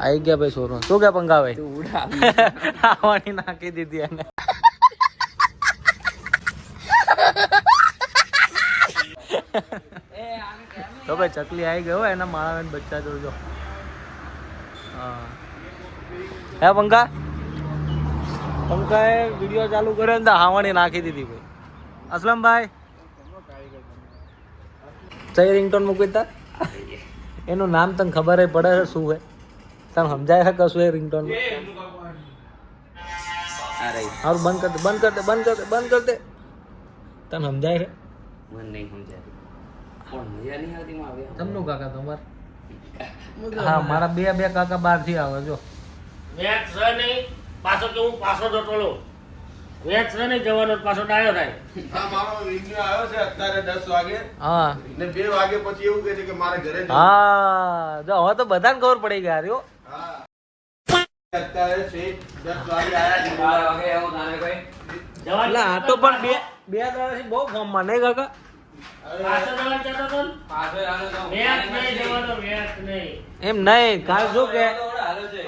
આવી ગયા ભાઈ સોરો. શું કે પંગા ભાઈ? આવવાની નાખી દીધી એને. તો ભાઈ ચકલી આવી ગયો એના માળા બચ્ચા જોજો. હા હે પંખા પંખાએ વિડીયો ચાલુ કર્યો ને તો હાવણી નાખી દીધી ભાઈ. અસલમભાઈ ચઈ રિંગટોન મૂકી તા એનું નામ તને ખબર પડે છે શું હે? તને સમજાય છે કશું એ રિંગટોન? હારું બંધ કર દે બંધ કર દે બંધ કર દે બંધ કર દે. તને સમજાય છે? મને નહીં સમજાય પણ મજા નહીં આવતી માં આવે. તમનું કાકા તમાર? હા મારા બે કાકા બહાર થી આવે જો. મેચ છે નહીં પાછો કે હું પાછો જતો મેચ છે નહીં જવાનો પાછો ડાયો થાય. હા મારો વિડિયો આવ્યો છે અત્યારે 10 વાગે. હા ને 2 વાગે પછી એવું કહે છે કે મારે ઘરે જવું. હા જો હવે તો બધાને ખબર પડી ગઈ રહ્યો. હા અત્યારે છે 10 વાગે આયા 12 વાગે આવો તારે કોઈ એટલે આ તો પણ બે દાડાથી બહુ ફોર્મમાં નહીં કાકા? પાછો જવાનું જતો તો ને? પાછો આનો તો મેચ નહીં જવાનો મેચ નહીં. એમ નહીં કાલ શું કે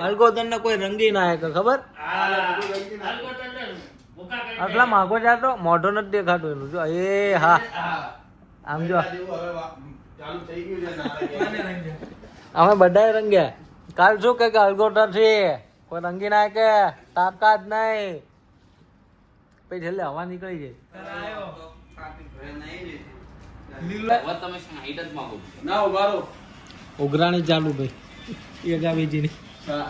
અલગોદન ને કોઈ રંગી ના કે ખબર? આટલા માગો જાતો મોઢો નથી દેખાતું એનું જો. એ હા આમ જો જેવું હવે ચાલુ થઈ ગયું છે. અમે બધા રંગ્યા. કાલ શું કે અલગોટર છે કોઈ રંગી ના કે તાકાત નહીં પછી છેલ્લે હવા નીકળી જાય. હવે તમે હાઈટ જ માંગો ના ઉભારો. ઉઘરાણી ચાલુ ભાઈ એ ગાવીજીની. હા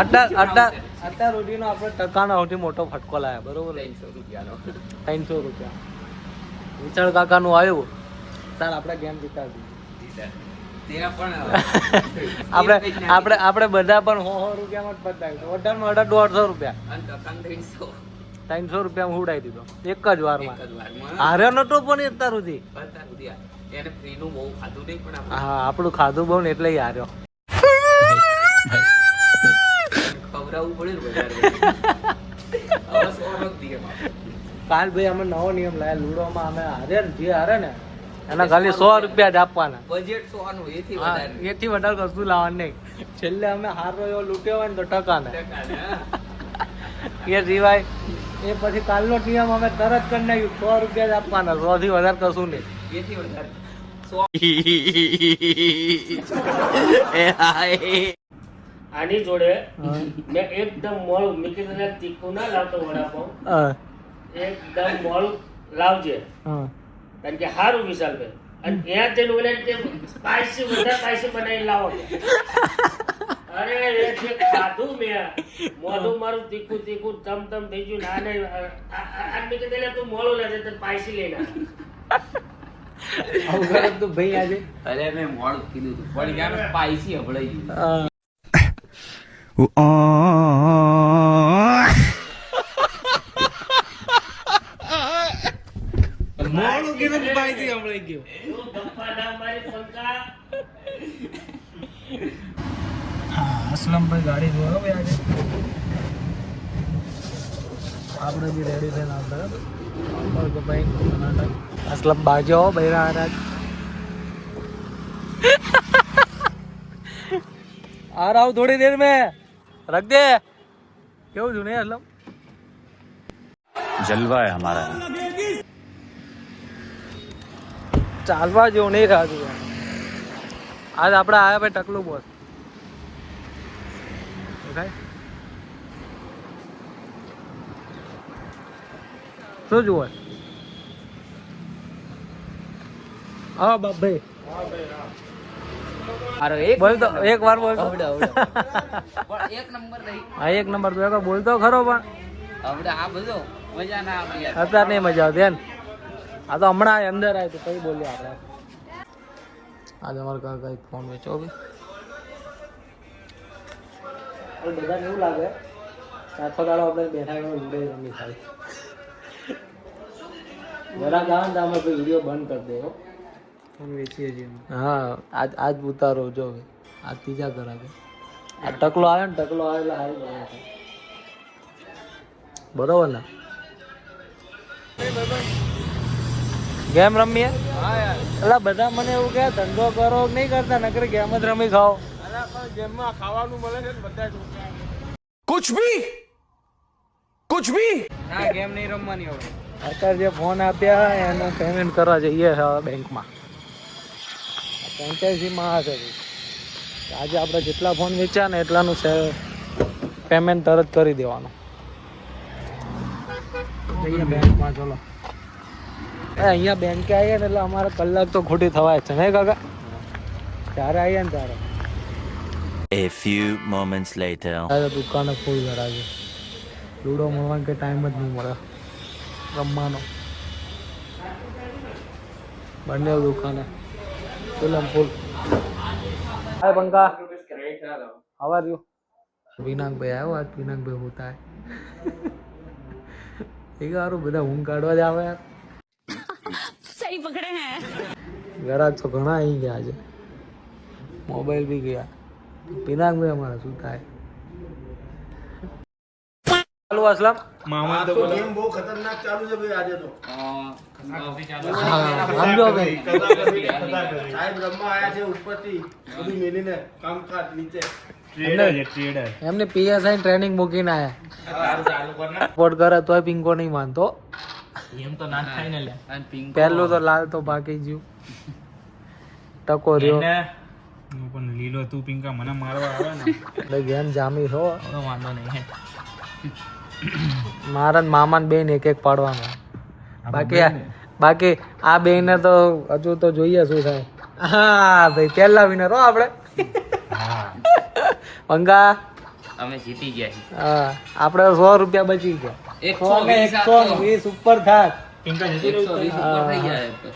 અત્યાર સુધીનો આપણે ટકાનો સૌથી મોટો ફટકો લાયા બરોબર? 300 રૂપિયાનો 300 રૂપિયા વિશાળ કાકા નું આવ્યું તાર આપણે ગેમ જીતાડી. તેરા પણ આપણે બધા પણ 100 રૂપિયામાં જ પતાવ્યું. ઓર્ડરમાં 150 રૂપિયા અને ટકાન 300 300 રૂપિયામાં ઉડાઈ દીધો એક જ વારમાં. એક જ વારમાં હાર્યો નતો પણ અત્યાર સુધી. બતા રૂપિયા એને ફ્રીનું બહુ ખાધું નહીં પણ આપણે હા આપણું ખાધું બહુ ને એટલે હાર્યો. ખવડાવવું પડે ને વધારે હવે 100 નો જ દીએ કાલ ભાઈ અમે નવો નિયમ લાયા લૂડોમાં. અમે હારે ને જે હારે ને એના ખાલી 100 રૂપિયા જ આપવાના. બજેટ 100 નું એથી હા, વધારે એથી વધારે કશું લાવવાનું નહીં. છેલ્લે અમે હારો એવો લૂટ્યો હોય ને તો ટકાને એ સિવાય એ પછી કાલનો નિયમ અમે તરત કરી નાખ્યું 100 રૂપિયા જ આપવાના. 100 થી વધારે કશું નહીં. એથી વધારે આની જોડે મેં એકદમ મોળું મેં કીધું તીખું ના લાવતો વડાપાઉં હા, એકદમ મોળું લાવજે હા. કારણ કે સારું વિશાલ ભાઈ અને ત્યાં તેનું ઓલે કે સ્પાઈસી વધારે સ્પાઈસી બનાવી લાવો અરે એ જે ખાધું મેં મોઢું મારું તીખું તીખું તમ તમ થઈ ગયું ના નહીં આ મેં કીધું તું મોળું લેજે તને સ્પાઈસી લઈને આવું કરે તો ભાઈ આજે અરે મેં મોડું કીધું હતું પણ યાર સ્પાઈસી હબળાઈ ગયું મોડું કીધું સ્પાઈસી હમણાં ગયો. એવું ગપ્પા ના મારી પંકા હા અસલમભાઈ ગાડી જોયો ભાઈ આજે આપણે બી રેડી થઈને આવતા બરાબર ભાઈ. અસલમ બાજો બૈરા આ रहा हूँ थोड़ी देर में रख दे. क्यों जुने असलम जलवा है हमारा. चालवा जो नहीं रहा तू आज આપણે આયા ભાઈ ટકલું બોસ દેખાય શું જુઓ? હા બાપ ભાઈ અરે એક બોલ તો એક વાર બોલ તો. પણ એક નંબર નહીં હા એક નંબર તું એકવાર બોલતો ખરો પણ હવે આ બધો મજા ના આવતી યાર અત્યારે નહીં મજા આવતી એમ. આ તો હમણાં અંદર આવ્યું તો કઈ બોલ્યા આપણે. આજે અમારે કાકા એક ફોન વેચો બી બધાને એવું લાગે આખો દાડો આપણે બેઠા લૂડે રમી થાય. જરા ગાવ ને અમે કોઈ વિડીયો બંધ કરી દેવો ફોન વેચીએ છીએ. હા આજ ઉતારો જો આ ત્રીજા ઘર આવે. આ ટકલો આવે ને ટકલો આવે એટલે હારી બરાબર ને ગેમ રમીએ એટલે બધા મને એવું કહે ધંધો કરો નહીં કરતા નકરી ગેમ જ રમી ખાઓ. જેમમાં ખાવાનું મળે છે ને બધા છોકરા ના ગેમ નહીં રમવાની હવે. અત્યારે જે ફોન આપ્યા એનું પેમેન્ટ કરવા જઈએ હવે બેંકમાં. ફ્રેન્ચાઇઝીમાં આ છે આજે આપણે જેટલા ફોન વેચ્યા ને એટલાનું પેમેન્ટ તરત કરી દેવાનું. જઈએ બેંકમાં. ચલો અહીંયા બેંકે આવીએ ને એટલે અમારે કલાક તો ખોટી થવાય છે નહીં કાકા? ત્યારે આવીએ ને ત્યારે A few moments later. દુકાને ફૂલ કરાવે. લૂડો મળવાનો કે ટાઈમ જ નહીં મળે રમવાનો. બંને દુકાને ફૂલ ફૂલ. હાય બંકા, હાવ આર યુ? વિનાકભાઈ આવ્યો આજ. વિનાકભાઈ હોતા એ સારું બધા ઊંઘ કાઢવા જ આવે યાર. સહી પકડે હે. ગ્રાહક તો ઘણા આવી ગયા આજે. મોબાઈલ બી ગયા. વિનાકભાઈ અમારા શું થાય? ચાલુ અસલમ મામા તો ગેમ બહુ ખતરનાક ચાલુ છે ભાઈ આજે તો. સમજો કે સાહેબ રમવા આયા છે ઉપરથી બધું મેલીને કામકાજ નીચે. એમને પીએસઆઈ ટ્રેનિંગ મૂકીને આયા. સપોર્ટ કરે તોય પિંકો નહીં માનતો. એમ તો ના થાય ને લે. અને પિંક પહેલું તો લાલ તો બાકી જ્યું. ટકો રહ્યો પણ લીલો તું પિંકા મને મારવા આવે ને એટલે ગેમ જામી છો. તો વાંધો નહીં. મારા ને મામા ને બેન એક એક પાડવાનો. બાકી આ બેને તો હજુ તો જોઈએ શું થાય. હા ભાઈ પહેલા વિનર હો આપણે. પંગા અમે જીતી ગયા છીએ. હા આપણે 100 રૂપિયા બચી ગયા. 120 ઉપર થાય. પિંકા 120 ઉપર થઈ ગયા તો.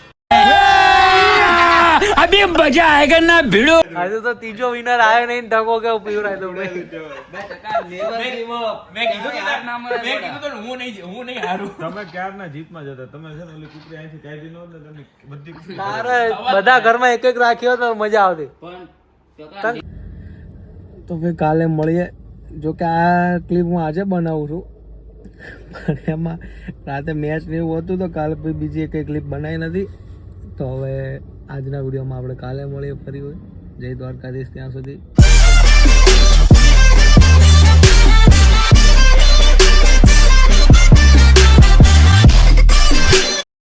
આજે તો ત્રીજો વિનર આવ્યો નહીં. ટકો કેવો પીવરાય તો ભાઈ. તમે ક્યારના જીતમાં જતા તમે છે ને ઓલી કુકરી અહીંથી કાઢી નો એટલે તમે બધી કુકરી તારે બધા ઘરમાં એક એક રાખ્યો તો મજા આવતી. તો ભાઈ કાલે મળીએ. જો કે આ ક્લિપ હું આજે બનાવું છું પણ એમાં રાતે મેચ ને એવું હતું તો કાલે બીજી એક ક્લિપ બનાવી નથી. તો હવે આજના વિડીયોમાં આપણે કાલે મળીએ ફરી હોય. જય દ્વારકાધીશ. ત્યાં સુધી